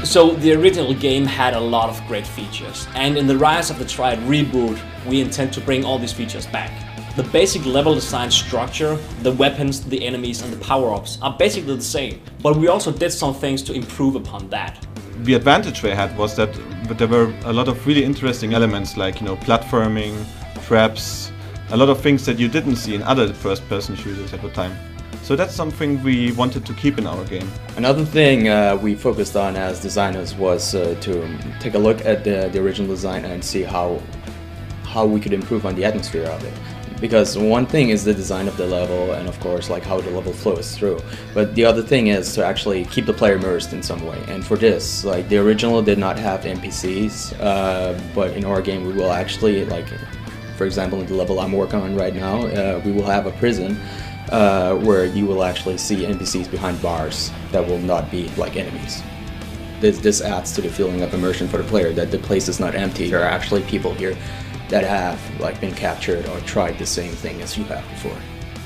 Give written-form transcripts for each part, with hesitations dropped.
So the original game had a lot of great features, and in the Rise of the Triad reboot, we intend to bring all these features back. The basic level design structure, the weapons, the enemies and the power-ups are basically the same, but we also did some things to improve upon that. The advantage they had was that there were a lot of really interesting elements like, platforming, traps, a lot of things that you didn't see in other first-person shooters at the time. So that's something we wanted to keep in our game. Another thing we focused on as designers was to take a look at the original design and see how we could improve on the atmosphere of it. Because one thing is the design of the level and of course like how the level flows through. But the other thing is to actually keep the player immersed in some way. And for this, like the original did not have NPCs, but in our game we will actually, like for example in the level I'm working on right now, we will have a prison where you will actually see NPCs behind bars that will not be like enemies. This adds to the feeling of immersion for the player, that the place is not empty. There are actually people here that have like been captured or tried the same thing as you have before.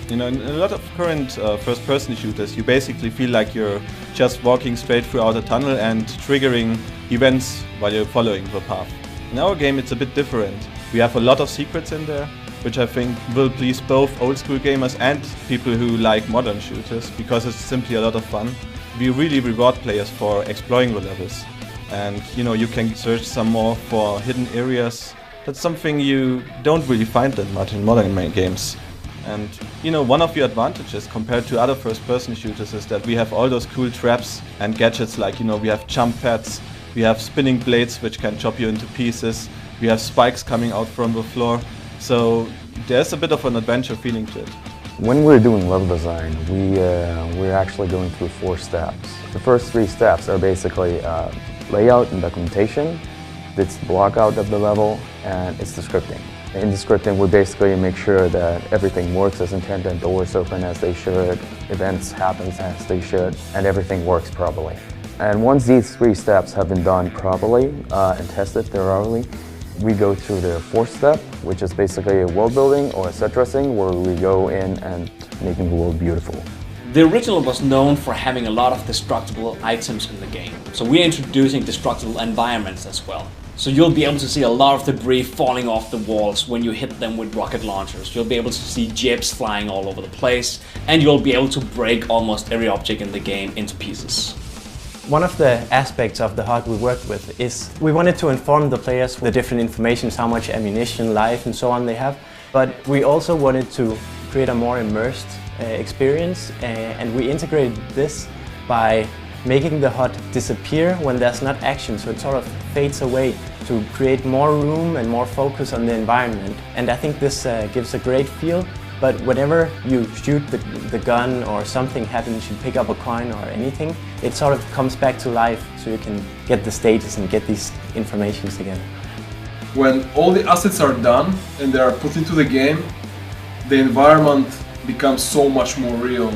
In a lot of current first-person shooters, you basically feel like you're just walking straight throughout a tunnel and triggering events while you're following the path. In our game it's a bit different. We have a lot of secrets in there, which I think will please both old-school gamers and people who like modern shooters, because it's simply a lot of fun. We really reward players for exploring the levels, and you can search some more for hidden areas. That's something you don't really find that much in modern games. And one of the advantages compared to other first-person shooters is that we have all those cool traps and gadgets, like we have jump pads, we have spinning blades which can chop you into pieces, we have spikes coming out from the floor. So there's a bit of an adventure feeling to it. When we're doing level design, we're actually going through 4 steps. The first 3 steps are basically layout and documentation, it's the block out of the level, and it's the scripting. In the scripting, we basically make sure that everything works as intended, doors open as they should, events happen as they should, and everything works properly. And once these 3 steps have been done properly and tested thoroughly, we go to the 4th step, which is basically a world building or a set dressing, where we go in and making the world beautiful. The original was known for having a lot of destructible items in the game, so we're introducing destructible environments as well. So you'll be able to see a lot of debris falling off the walls when you hit them with rocket launchers. You'll be able to see jibs flying all over the place, and you'll be able to break almost every object in the game into pieces. One of the aspects of the HUD we worked with is we wanted to inform the players the different information, how much ammunition, life and so on they have. But we also wanted to create a more immersed experience, and we integrated this by making the HUD disappear when there's not action, so it sort of fades away to create more room and more focus on the environment. And I think this gives a great feel. But whenever you shoot the gun or something happens, you pick up a coin or anything, it sort of comes back to life, so you can get the status and get these informations again. When all the assets are done and they are put into the game, the environment becomes so much more real.